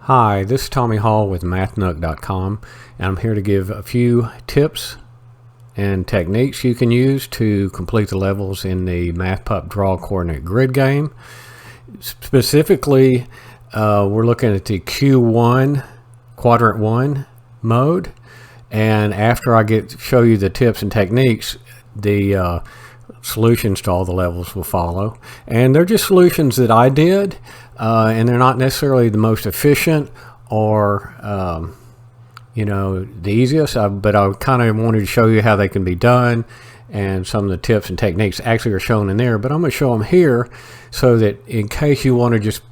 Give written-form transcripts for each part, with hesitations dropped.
Hi, this is Tommy Hall with MathNook.com, and I'm here to give a few tips and techniques you can use to complete the levels in the MathPup draw coordinate grid game. Specifically, we're looking at the Q1 quadrant 1 mode, and after I show you the tips and techniques, the solutions to all the levels will follow. And they're just solutions that I did, and they're not necessarily the most efficient or the easiest, but I kind of wanted to show you how they can be done, and some of the tips and techniques actually are shown in there, but I'm going to show them here so that in case you want to just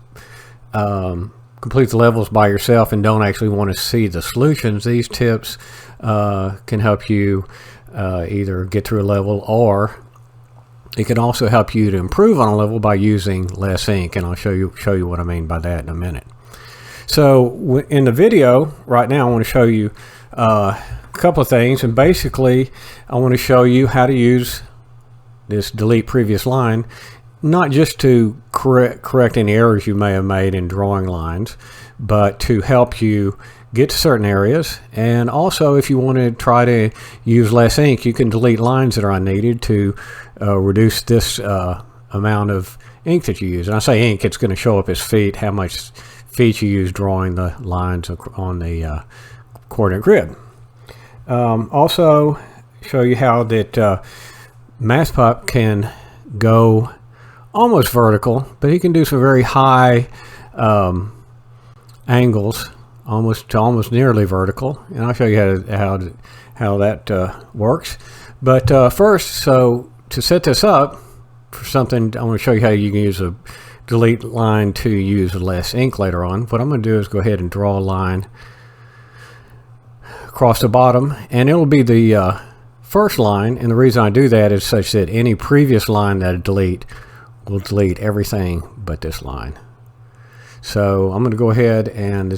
complete the levels by yourself and don't actually want to see the solutions, these tips can help you either get through a level, or it can also help you to improve on a level by using less ink, and I'll show you what I mean by that in a minute. So in the video right now, I want to show you a couple of things, and basically I want to show you how to use this delete previous line, not just to correct any errors you may have made in drawing lines, but to help you get to certain areas. And also, if you want to try to use less ink, you can delete lines that are unneeded to reduce this amount of ink that you use. And I say ink, it's going to show up as feet, how much feet you use drawing the lines on the coordinate grid. Also show you how that MathPup can go almost vertical, but he can do some very high angles, almost nearly vertical, and I'll show you how that works. But first, so to set this up for something, I want to show you how you can use a delete line to use less ink later on. What I'm going to do is go ahead and draw a line across the bottom, and it will be the first line, and the reason I do that is such that any previous line that I delete will delete everything but this line. So I'm going to go ahead and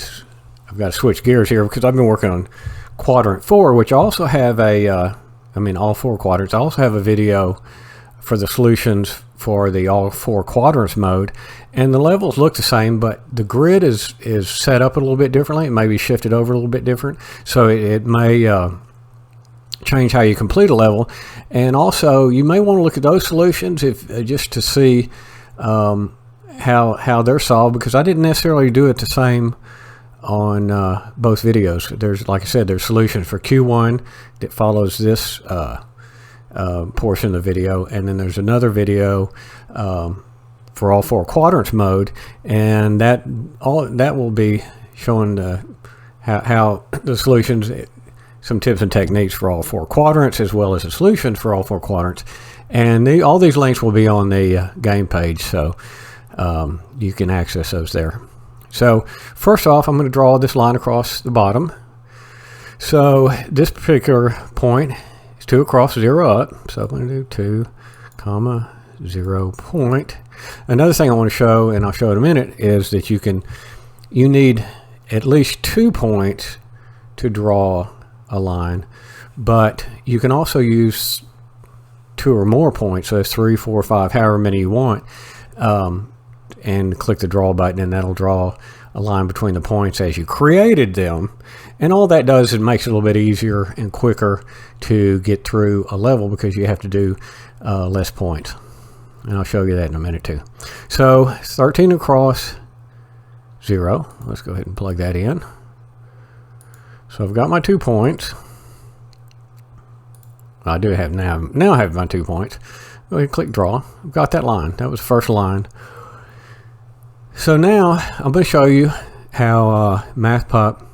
I've got to switch gears here because I've been working on quadrant 4, which also have all 4 quadrants. I also have a video for the solutions for the all 4 quadrants mode, and the levels look the same, but the grid is set up a little bit differently. It may be shifted over a little bit different, so it may change how you complete a level. And also, you may want to look at those solutions just to see how they're solved, because I didn't necessarily do it the same on both videos. There's, like I said, there's solutions for Q1 that follows this portion of the video, and then there's another video for all 4 quadrants mode, and that will be showing how the solutions, some tips and techniques for all 4 quadrants, as well as the solutions for all 4 quadrants. And all these links will be on the game page, so you can access those there. So first off, I'm going to draw this line across the bottom. So this particular point is 2 across, 0 up. So I'm going to do 2, 0 point. Another thing I want to show, and I'll show in a minute, is that you need at least 2 points to draw a line, but you can also use 2 or more points, so that's 3, 4, 5, however many you want, and click the draw button, and that'll draw a line between the points as you created them. And all that does is it makes it a little bit easier and quicker to get through a level, because you have to do less points, and I'll show you that in a minute too. So 13 across, 0. Let's go ahead and plug that in. So I've got my 2 points. I do have now I have my 2 points. Go ahead and click draw. I've got that line. That was the first line. So now I'm going to show you how MathPup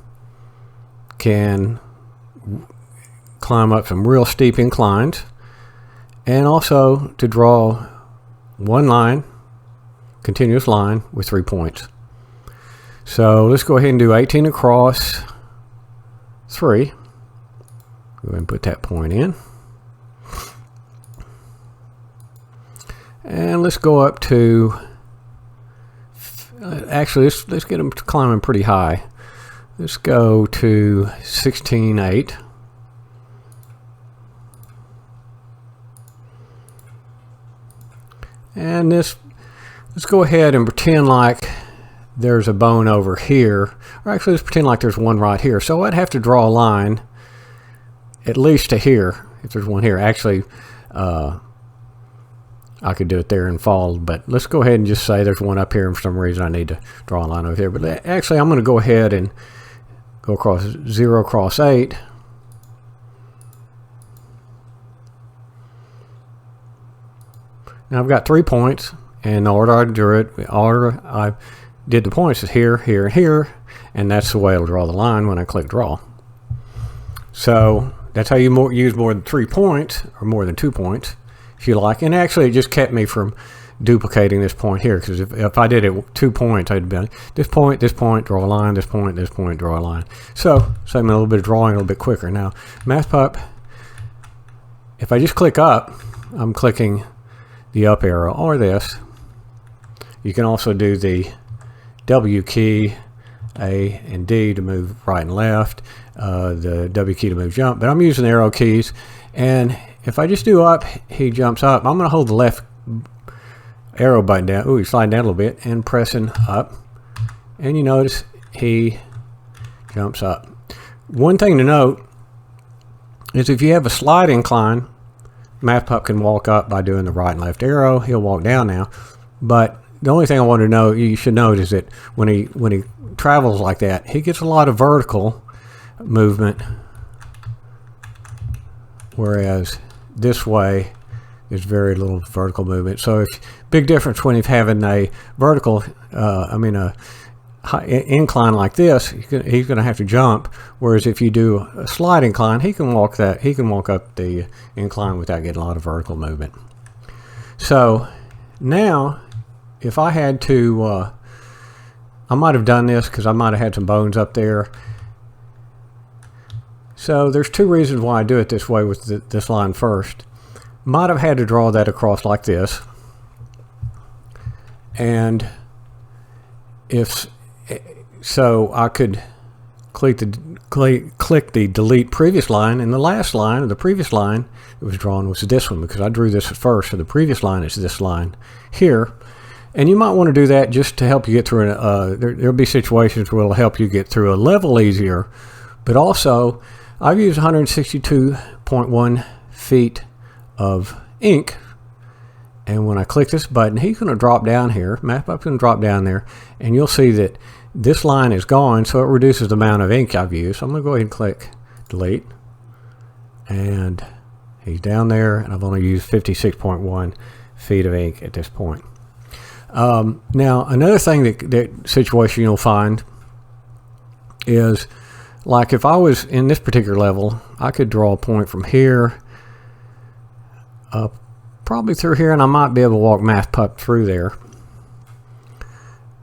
can climb up some real steep inclines, and also to draw one line, continuous line with 3 points. So let's go ahead and do 18 across, 3. Go ahead and put that point in. And let's go up to, actually let's get them climbing pretty high. Let's go to 16, 8. And let's go ahead and pretend like there's a bone over here, or actually let's pretend like there's one right here. So I'd have to draw a line at least to here if there's one here. Actually, I could do it there and fall, but let's go ahead and just say there's one up here, and for some reason I need to draw a line over here. But actually I'm going to go ahead and go across 0 across 8. Now I've got 3 points, and the order I drew it, the order I did the points is here, here, and here, and that's the way it'll draw the line when I click draw. So that's how you use more than 3 points, or more than 2 points, if you like. And actually it just kept me from duplicating this point here, because if I did it 2 points, I'd be this point, draw a line, this point, draw a line. So save me a little bit of drawing a little bit quicker. Now MathPup, if I just click up, I'm clicking the up arrow or this. You can also do the W key, A and D to move right and left, the W key to move jump, but I'm using the arrow keys. And if I just do up, he jumps up. I'm going to hold the left arrow button down. Ooh, he's sliding down a little bit, and pressing up, and you notice he jumps up. One thing to note is if you have a slide incline, MathPup can walk up by doing the right and left arrow. He'll walk down now, but the only thing I want to know, you should note, is that when he travels like that, he gets a lot of vertical movement, whereas this way there's very little vertical movement. So it's big difference when he's having a vertical, a high incline like this, he's going to have to jump, whereas if you do a slide incline, he can walk up the incline without getting a lot of vertical movement. So now if I had to, I might have done this because I might have had some bones up there. So there's 2 reasons why I do it this way with this line first. Might have had to draw that across like this, and so I could click the delete previous line, and the last line of the previous line that was drawn was this one, because I drew this first. So the previous line is this line here, and you might want to do that just to help you get through there'll be situations where it'll help you get through a level easier. But also I've used 162.1 feet of ink, and when I click this button, he's going to drop down here. MathPup's going to drop down there, and you'll see that this line is gone, so it reduces the amount of ink I've used. So I'm going to go ahead and click delete, and he's down there, and I've only used 56.1 feet of ink at this point. Now another thing that situation you'll find is, like if I was in this particular level, I could draw a point from here up probably through here, and I might be able to walk MathPup through there.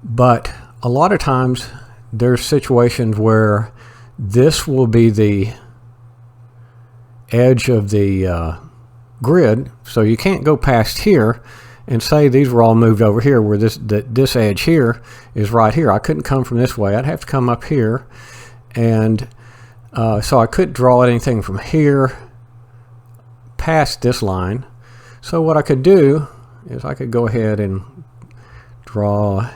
But a lot of times there's situations where this will be the edge of the grid, so you can't go past here and say these were all moved over here, where this edge here is right here. I couldn't come from this way. I'd have to come up here, and so I couldn't draw anything from here past this line. So what I could do is I could go ahead and draw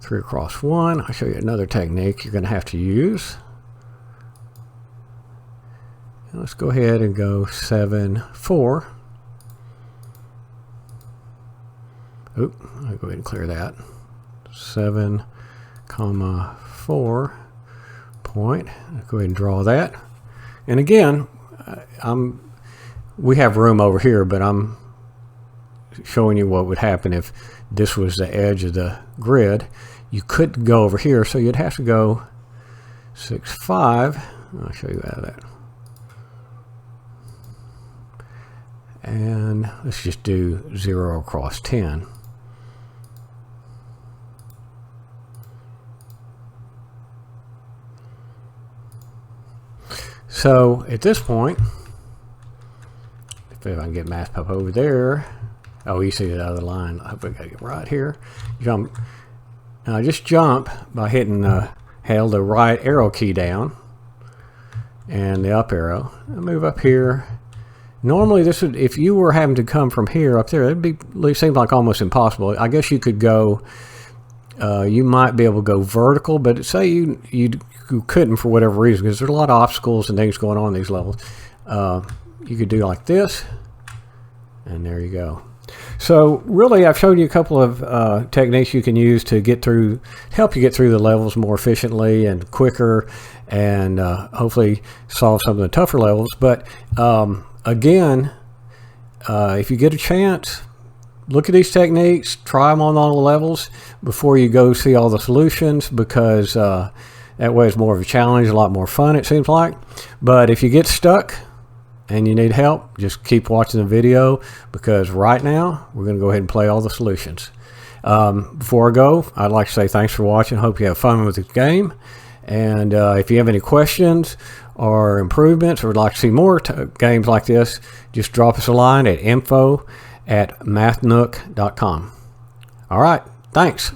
3 across 1. I'll show you another technique you're going to have to use. And let's go ahead and go 7, 4. Oop, I'll go ahead and clear that. 7, 4 point. I'll go ahead and draw that. And again, we have room over here, but I'm showing you what would happen if this was the edge of the grid. You couldn't go over here, so you'd have to go 6, 5. I'll show you how that. And let's just do 0 across 10. So at this point, if I can get MathPup over there, oh, you see the other line. I hope I got to get right here. Jump. Now I just jump by hitting held the right arrow key down and the up arrow. I move up here. Normally this would, if you were having to come from here up there, it'd seem like almost impossible. I guess you could go you might be able to go vertical, but say you couldn't for whatever reason, because there's a lot of obstacles and things going on in these levels. You could do like this, and there you go. So really, I've shown you a couple of techniques you can use to help you get through the levels more efficiently and quicker, and hopefully solve some of the tougher levels. But again, if you get a chance, look at these techniques, try them on all the levels before you go see all the solutions, because that way it's more of a challenge, a lot more fun, it seems like. But if you get stuck and you need help, just keep watching the video, because right now we're going to go ahead and play all the solutions. Before I go, I'd like to say thanks for watching. Hope you have fun with the game. And if you have any questions or improvements, or would like to see more games like this, just drop us a line at info@mathnook.com. All right, thanks.